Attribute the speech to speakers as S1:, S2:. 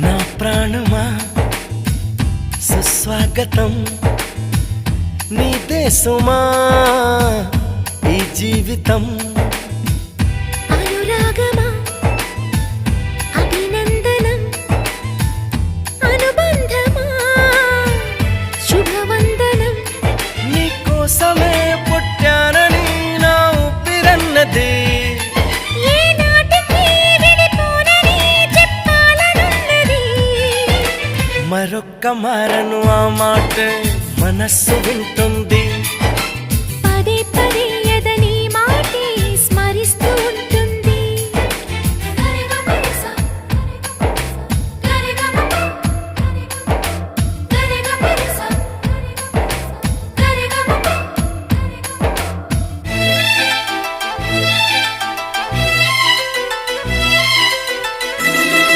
S1: నా ప్రాణమా సుస్వాగతం నీదే సుమా ఈ జీవితం
S2: అనురాగమా అభినందనం అనుబంధమా శుభవందనం
S1: నీకోసమే పుట్టానని నా ఊపిరన్నది మరొక్క మారను ఆ మాట మనస్సు వింటుంది